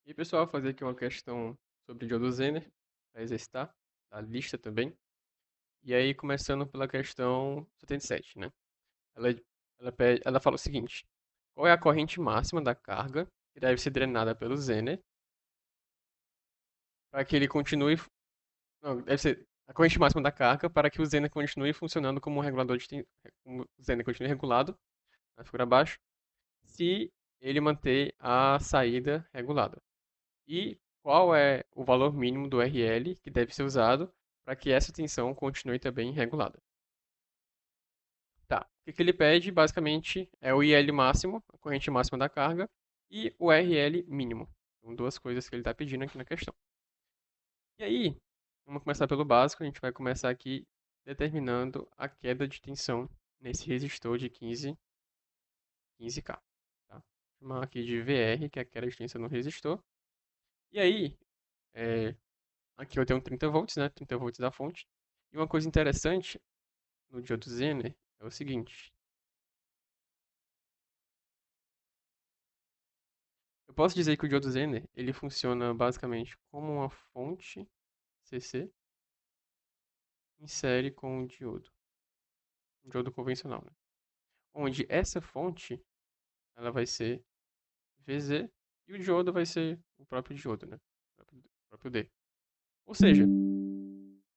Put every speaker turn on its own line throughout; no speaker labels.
E aí, pessoal, fazer aqui uma questão sobre diodo Zener, para exercitar, a lista também. E aí, começando pela questão 77, né? Ela, ela fala o seguinte: qual é a corrente máxima da carga que deve ser drenada pelo Zener para que ele continue. Não, deve ser a corrente máxima da carga para que o Zener continue funcionando como um regulador de como o Zener continue regulado, na figura abaixo, se ele manter a saída regulada. E qual é o valor mínimo do RL que deve ser usado para que essa tensão continue também regulada. Tá. O que ele pede, basicamente, é o IL máximo, a corrente máxima da carga, e o RL mínimo. São duas coisas que ele está pedindo aqui na questão. E aí, vamos começar pelo básico. A gente vai começar aqui determinando a queda de tensão nesse resistor de 15K. Tá? Vou chamar aqui de VR, que é a queda de tensão no resistor. E aí, é, aqui eu tenho 30 volts, né? 30 volts da fonte. E uma coisa interessante no diodo Zener é o seguinte. Eu posso dizer que o diodo Zener, ele funciona basicamente como uma fonte CC em série com um diodo convencional, né? Onde essa fonte, ela vai ser VZ e o diodo vai ser o próprio diodo, né? O próprio D. Ou seja,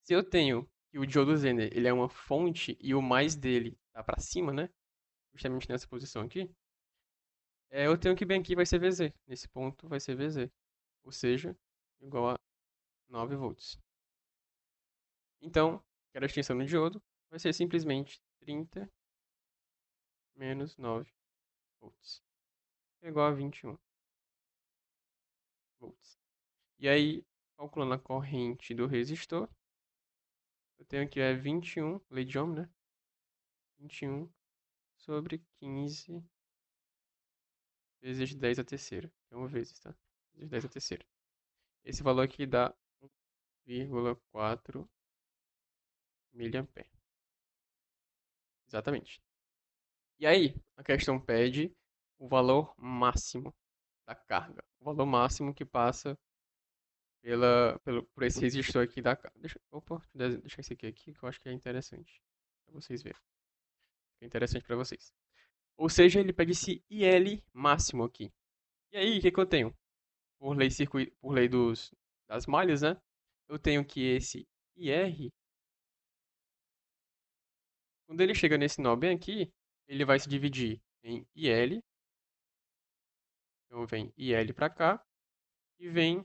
se eu tenho que o diodo Zener, ele é uma fonte e o mais dele tá para cima, né? Justamente nessa posição aqui, eu tenho que bem aqui vai ser VZ. Nesse ponto vai ser VZ. Ou seja, igual a 9 volts. Então, quero a extensão no diodo vai ser simplesmente 30 menos 9 volts. É igual a 21 volts. E aí, calculando a corrente do resistor, eu tenho que 21, lei de Ohm, né? 21 sobre 15 vezes 10 a terceira. É uma vezes, tá? Vezes 10 a terceira. Esse valor aqui dá 1,4 miliampere. Exatamente. E aí, a questão pede o valor máximo da carga. O valor máximo que passa por esse resistor aqui da carga. Opa, deixa esse aqui que eu acho que é interessante. Pra vocês verem. É interessante para vocês. Ou seja, ele pede esse IL máximo aqui. E aí, o que eu tenho? Por lei das malhas, né? Eu tenho que esse IR, quando ele chega nesse nó bem aqui, ele vai se dividir em IL. Então vem IL para cá e vem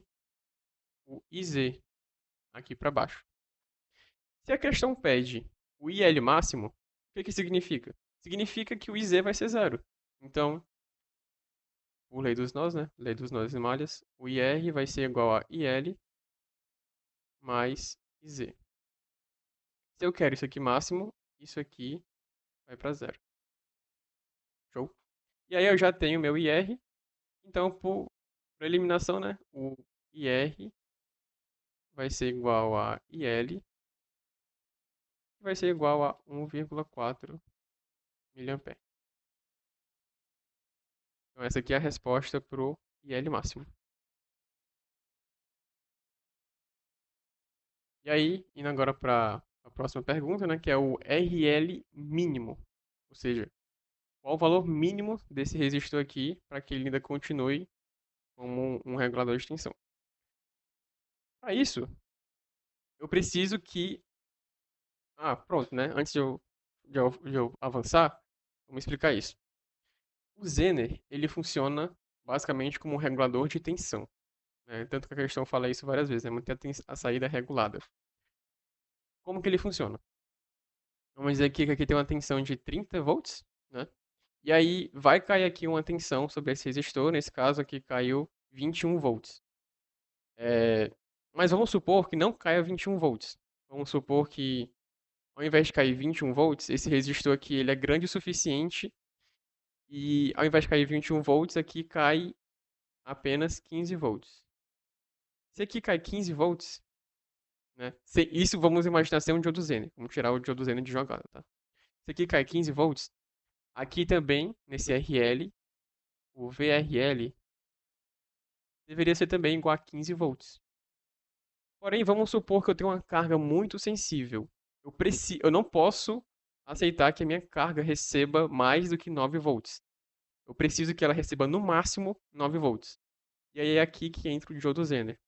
o IZ aqui para baixo. Se a questão pede o IL máximo, o que significa? Significa que o IZ vai ser zero. Então, por lei dos nós, né? Lei dos nós e malhas, o IR vai ser igual a IL mais IZ. Se eu quero isso aqui máximo, isso aqui vai para zero. Show? E aí eu já tenho meu IR. Então, por eliminação, né? O IR vai ser igual a IL, que vai ser igual a 1,4 mA. Então, essa aqui é a resposta para o IL máximo. E aí, indo agora para a próxima pergunta, né? Que é o RL mínimo. Ou seja, qual o valor mínimo desse resistor aqui para que ele ainda continue como um regulador de tensão. Para isso, eu preciso que... Ah, pronto, né? Antes de eu avançar, vamos explicar isso. O Zener, ele funciona basicamente como um regulador de tensão, né? Tanto que a questão fala isso várias vezes, né? Manter a saída regulada. Como que ele funciona? Vamos dizer aqui que aqui tem uma tensão de 30 volts, né? E aí vai cair aqui uma tensão sobre esse resistor, nesse caso aqui caiu 21 volts. Mas vamos supor que não caia 21 volts. Vamos supor que ao invés de cair 21 volts, esse resistor aqui ele é grande o suficiente e ao invés de cair 21 volts, aqui cai apenas 15 volts. Se aqui cai 15 volts, né? Isso vamos imaginar ser um diodo Zener. Vamos tirar o diodo Zener de jogada, tá? Se aqui cai 15 volts, aqui também, nesse RL, o VRL deveria ser também igual a 15 volts. Porém, vamos supor que eu tenho uma carga muito sensível. Eu não posso aceitar que a minha carga receba mais do que 9 volts. Eu preciso que ela receba no máximo 9 volts. E aí é aqui que entra o diodo Zener.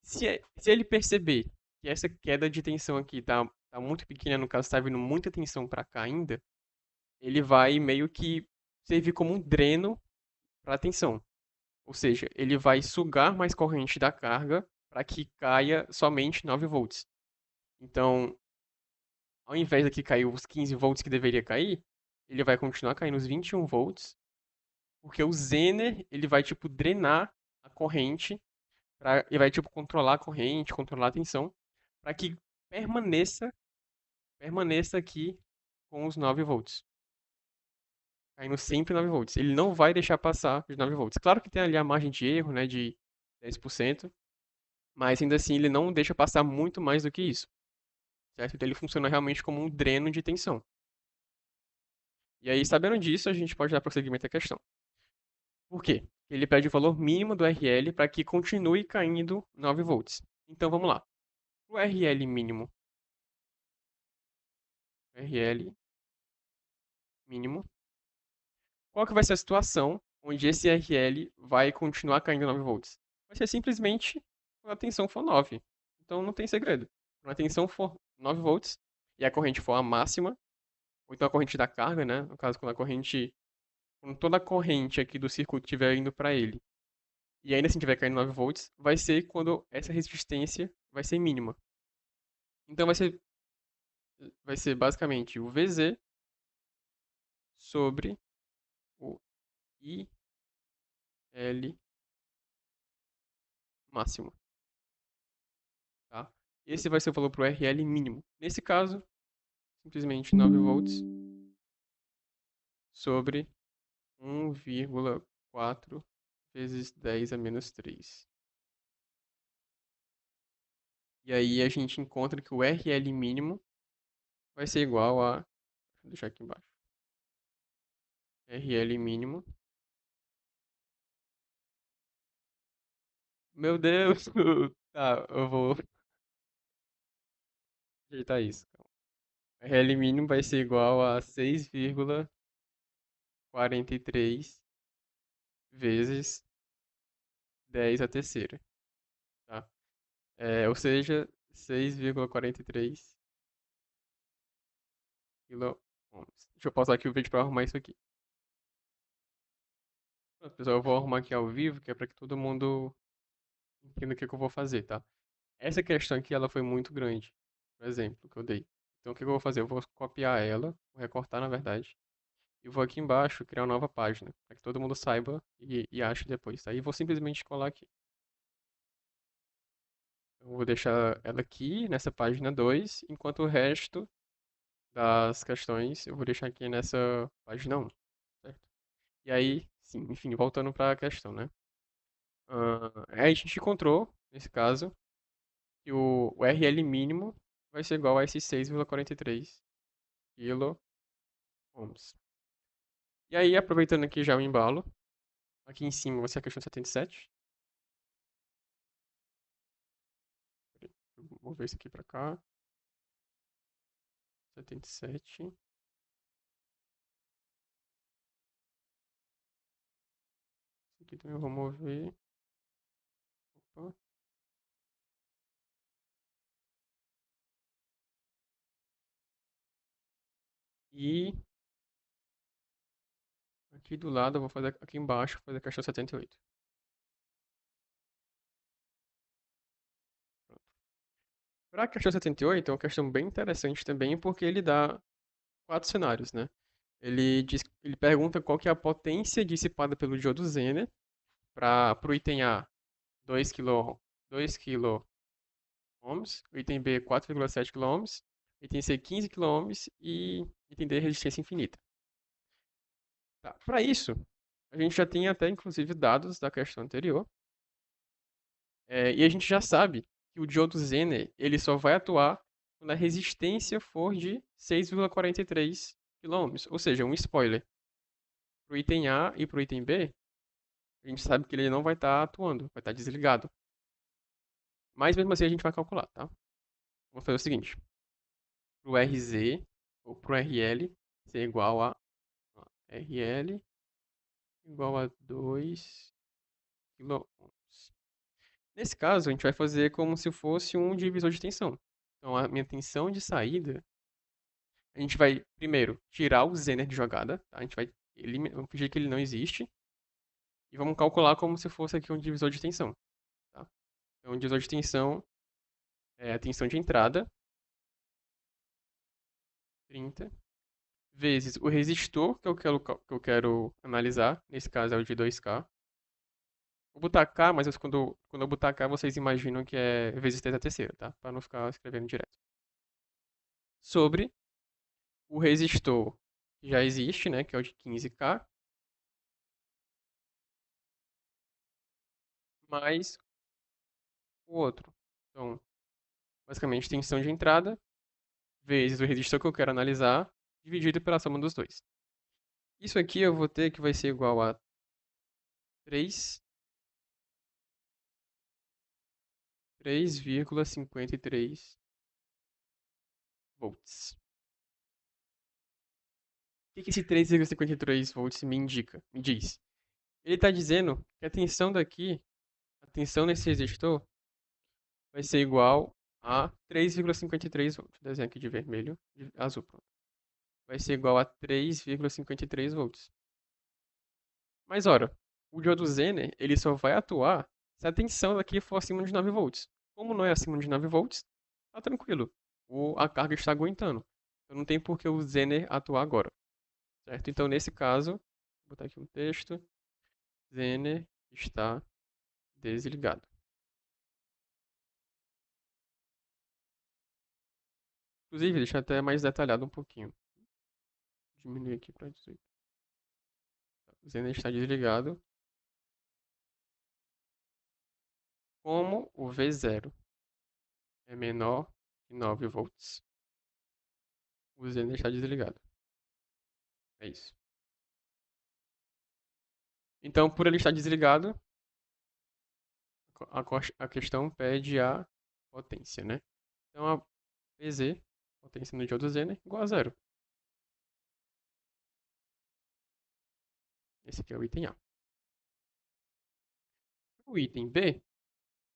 Se ele perceber que essa queda de tensão aqui tá muito pequena, no caso está vindo muita tensão para cá ainda, ele vai meio que servir como um dreno para a tensão. Ou seja, ele vai sugar mais corrente da carga para que caia somente 9 volts. Então, ao invés daqui cair os 15 volts que deveria cair, ele vai continuar caindo os 21 volts, porque o Zener, ele vai, tipo, drenar a corrente, ele vai, tipo, controlar a corrente, controlar a tensão, para que permaneça, permaneça aqui com os 9 volts. Caindo sempre 9 volts. Ele não vai deixar passar os 9 volts. Claro que tem ali a margem de erro, né, de 10%, mas ainda assim ele não deixa passar muito mais do que isso, certo? Então ele funciona realmente como um dreno de tensão. E aí, sabendo disso, a gente pode dar prosseguimento à questão. Por quê? Ele pede o valor mínimo do RL para que continue caindo 9 volts. Então vamos lá. O RL mínimo. RL mínimo. Qual que vai ser a situação onde esse RL vai continuar caindo 9 volts? Vai ser simplesmente quando a tensão for 9. Então não tem segredo. Quando a tensão for 9 volts e a corrente for a máxima, ou então a corrente da carga, né? No caso, quando toda a corrente aqui do circuito estiver indo para ele, e ainda assim estiver caindo 9 volts, vai ser quando essa resistência vai ser mínima. Então vai ser basicamente o VZ sobre o IL máximo, tá? Esse vai ser o valor para o RL mínimo. Nesse caso, simplesmente 9 volts sobre 1,4 vezes 10 a menos 3. E aí a gente encontra que o RL mínimo vai ser igual a... Deixa eu deixar aqui embaixo. RL mínimo. Meu Deus! Tá, eu vou ajeitar isso. RL mínimo vai ser igual a 6,43 vezes 10 a terceira, tá? Ou seja, 6,43 quiloohms. Deixa eu pausar aqui o vídeo para arrumar isso aqui. Pronto, pessoal, eu vou arrumar aqui ao vivo, que é para que todo mundo entenda o que eu vou fazer, tá? Essa questão aqui, ela foi muito grande, por exemplo, que eu dei. Então, o que eu vou fazer? Eu vou copiar ela, vou recortar, na verdade, e vou aqui embaixo criar uma nova página, para que todo mundo saiba e ache depois, tá? E vou simplesmente colar aqui. Eu vou deixar ela aqui nessa página 2, enquanto o resto das questões eu vou deixar aqui nessa página 1, certo? E aí, sim, enfim, voltando para a questão, né? Aí a gente encontrou, nesse caso, que o RL mínimo vai ser igual a esses 6,43 kilo-ohms. E aí, aproveitando aqui já o embalo, aqui em cima vai ser a questão 77. Vou mover isso aqui para cá. 77. Isso aqui também eu vou mover. Opa. E aqui do lado eu vou fazer aqui embaixo, vou fazer a questão 78. Para a questão 78 é uma questão bem interessante também, porque ele dá 4 cenários, né? Ele pergunta qual que é a potência dissipada pelo diodo Zener para o item A 2 kilo ohms, o item B 4,7 kΩ, item C 15 kΩ e item D resistência infinita. Tá. Para isso, a gente já tem até inclusive dados da questão anterior, e a gente já sabe que o diodo Zener ele só vai atuar quando a resistência for de 6,43 kΩ, ou seja, um spoiler. Para o item A e para o item B, a gente sabe que ele não vai estar atuando, vai estar desligado. Mas mesmo assim a gente vai calcular, tá? Vamos fazer o seguinte. Pro RZ ou pro RL ser igual a RL igual a 2 quiloohms. Nesse caso, a gente vai fazer como se fosse um divisor de tensão. Então, a minha tensão de saída, a gente vai primeiro tirar o zener de jogada, tá? A gente vai vamos fingir que ele não existe e vamos calcular como se fosse aqui um divisor de tensão, tá? Então, o divisor de tensão é a tensão de entrada, 30, vezes o resistor que eu quero analisar, nesse caso é o de 2K. Vou botar K, mas quando eu botar K, vocês imaginam que é vezes 3 a terceira, tá? Para não ficar escrevendo direto. Sobre o resistor que já existe, né? Que é o de 15K, mais o outro. Então, basicamente, tensão de entrada vezes o resistor que eu quero analisar, dividido pela soma dos dois. Isso aqui eu vou ter que vai ser igual a 3, 3,53 volts. O que esse 3,53 volts me indica? Me diz. Ele está dizendo que a tensão daqui, a tensão nesse resistor, vai ser igual a 3,53 volts. Vou desenhar aqui de vermelho, de azul, pronto. Vai ser igual a 3,53 volts. Mas, ora, o diodo Zener, ele só vai atuar se a tensão daqui for acima de 9 volts. Como não é acima de 9 volts, tá tranquilo. A carga está aguentando. Então não tem por que o Zener atuar agora. Certo? Então, nesse caso, vou botar aqui um texto. Zener está desligado. Inclusive, deixa eu até mais detalhado um pouquinho. Diminuir aqui para 18. O Zener está desligado. Como o V0 é menor que 9 volts, o Zener está desligado. É isso. Então, por ele estar desligado, a questão pede a potência, né? Então, a PZ, potência no diodo Zener, igual a zero. Esse aqui é o item A. O item B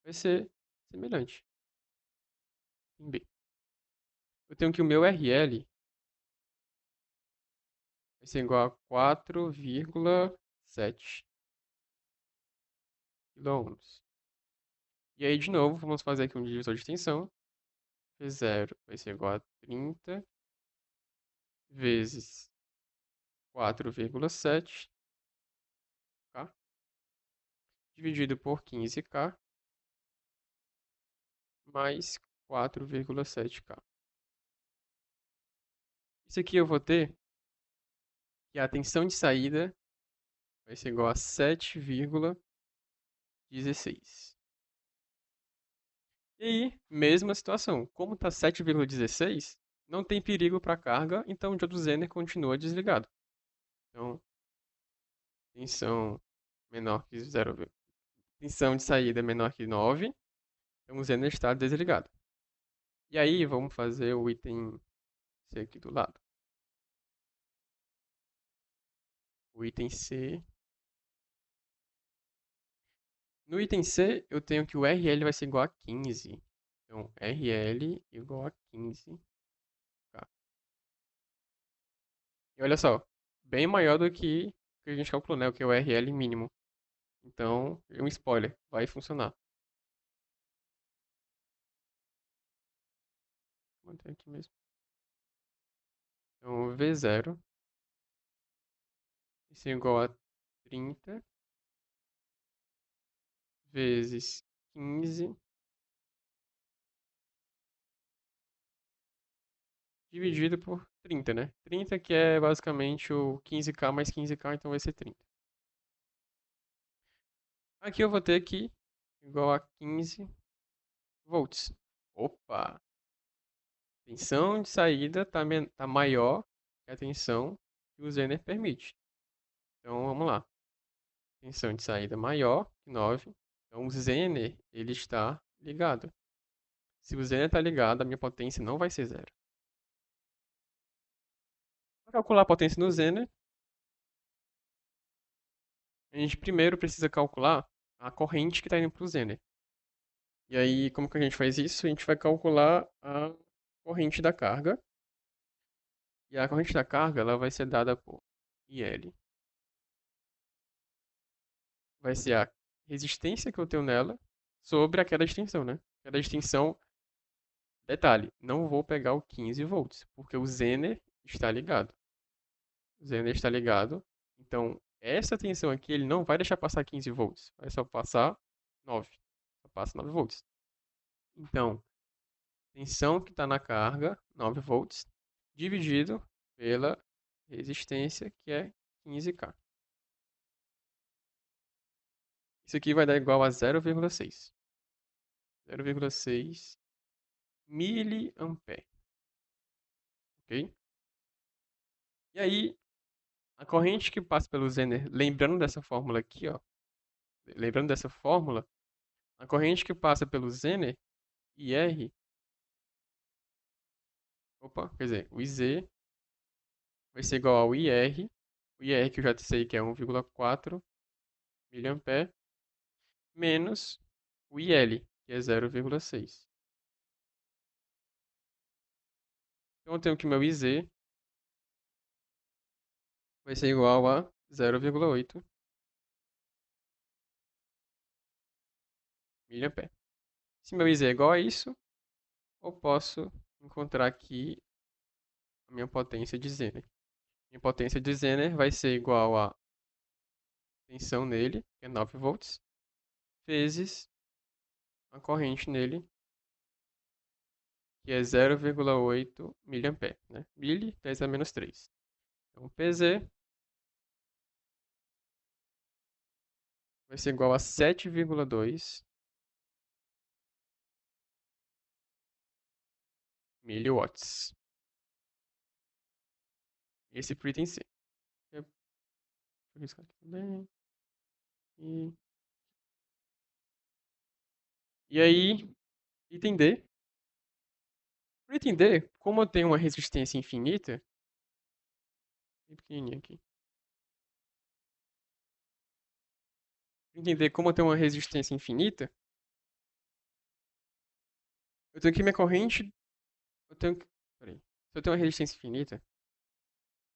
vai ser semelhante. Em B. Eu tenho que o meu RL vai ser igual a 4,7 quiloohms. E aí, de novo, vamos fazer aqui um divisor de tensão. V0 vai ser igual a 30 vezes 4,7K dividido por 15K mais 4,7K. Isso aqui eu vou ter que a tensão de saída vai ser igual a 7,16. E aí, mesma situação. Como está 7,16, não tem perigo para a carga, então o diodo Zener continua desligado. Então, tensão menor que 0, tensão de saída menor que 9, então o Zener está desligado. E aí, vamos fazer o item C aqui do lado. O item C. No item C, eu tenho que o RL vai ser igual a 15. Então, RL igual a 15K. E olha só, bem maior do que a gente calculou, né? O que é o RL mínimo. Então, um spoiler, vai funcionar. Vou manter aqui mesmo. Então, V0 vai ser igual a 30 vezes 15 dividido por 30, né? 30 que é basicamente o 15K mais 15K, então vai ser 30. Aqui eu vou ter que igual a 15 volts. Opa! Tensão de saída tá maior que a tensão que o Zener permite. Então vamos lá. tensão de saída maior que 9. Então o Zener, ele está ligado. Se o Zener está ligado, a minha potência não vai ser zero. Para calcular a potência no Zener, a gente primeiro precisa calcular a corrente que está indo para o Zener. E aí, como que a gente faz isso? A gente vai calcular a corrente da carga. E a corrente da carga ela vai ser dada por IL. Vai ser a resistência que eu tenho nela sobre a queda de tensão, né? Queda de tensão, detalhe, não vou pegar o 15 volts, porque o Zener está ligado. O Zener está ligado. Então, essa tensão aqui, ele não vai deixar passar 15 volts. Vai só passar 9. Só passa 9 volts. Então, tensão que está na carga, 9 volts, dividido pela resistência, que é 15K. Isso aqui vai dar igual a 0,6. 0,6 miliampere. Ok? E aí, a corrente que passa pelo Zener, lembrando dessa fórmula aqui, ó. Lembrando dessa fórmula, a corrente que passa pelo Zener, IR, opa, quer dizer, o IZ vai ser igual ao IR, o IR que eu já sei que é 1,4 miliampere, menos o IL, que é 0,6. Então eu tenho que meu IZ vai ser igual a 0,8 miliampere. Se meu IZ é igual a isso, eu posso encontrar aqui a minha potência de Zener. Minha potência de Zener vai ser igual a tensão nele, que é 9 volts, vezes a corrente nele, que é 0,8 miliampere, né? Mili, 10 a menos 3. Então, PZ vai ser igual a 7,2 miliwatts. Esse pro item C. Deixa eu riscar aqui também. E, e aí, item D. Pro item D, como eu tenho uma resistência infinita, bem pequenininha aqui. Pra entender como eu tenho uma resistência infinita, eu tenho que minha corrente. Eu tenho que. Peraí. Se eu tenho uma resistência infinita,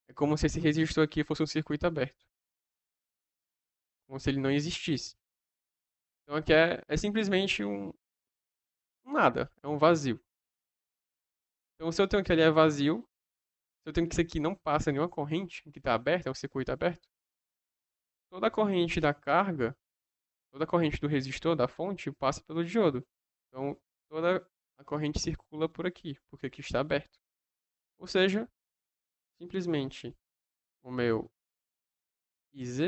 é como se esse resistor aqui fosse um circuito aberto. Como se ele não existisse. Então aqui é simplesmente um nada. É um vazio. Então se eu tenho que ele é vazio, se eu tenho que isso aqui não passa nenhuma corrente, que está aberto, é um circuito aberto, toda a corrente da carga, toda a corrente do resistor, da fonte, passa pelo diodo. Então toda a corrente circula por aqui, porque aqui está aberto. Ou seja, simplesmente o meu IZ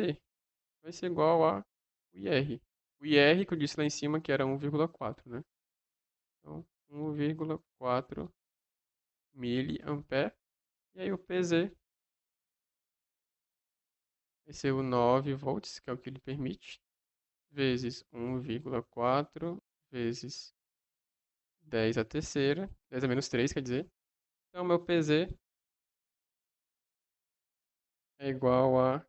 vai ser igual a o IR. O IR que eu disse lá em cima que era 1,4, né? Então, 1,4 miliampere. E aí o PZ vai ser o 9 volts, que é o que ele permite, vezes 1,4 vezes 10 a terceira, 10 a menos 3, quer dizer. Então, meu PZ é igual a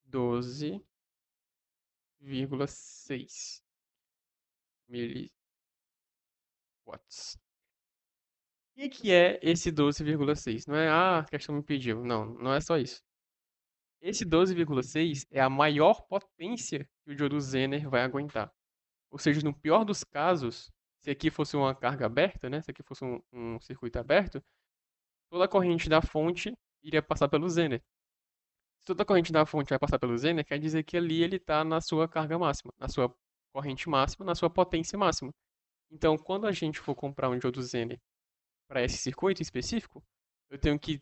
12,6 miliwatts. O que é esse 12,6? Não é, a questão me pediu. Não, não é só isso. Esse 12,6 é a maior potência que o diodo Zener vai aguentar. Ou seja, no pior dos casos, se aqui fosse uma carga aberta, né? Se aqui fosse um circuito aberto, toda a corrente da fonte iria passar pelo Zener. Se toda a corrente da fonte vai passar pelo Zener, quer dizer que ali ele está na sua carga máxima, na sua corrente máxima, na sua potência máxima. Então, quando a gente for comprar um diodo Zener para esse circuito específico, eu tenho que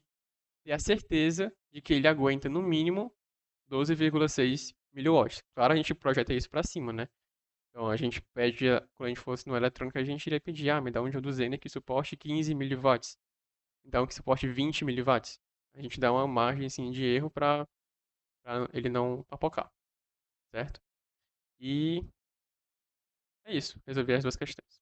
ter a certeza de que ele aguenta no mínimo 12,6 miliwatts. Claro, a gente projeta isso para cima, né? Então a gente pede, quando a gente fosse no eletrônico, a gente iria pedir, me dá um diodo Zener que suporte 15 miliwatts. Me dá um que suporte 20 miliwatts. A gente dá uma margem assim, de erro para ele não papocar. certo? E é isso, resolvi as duas questões.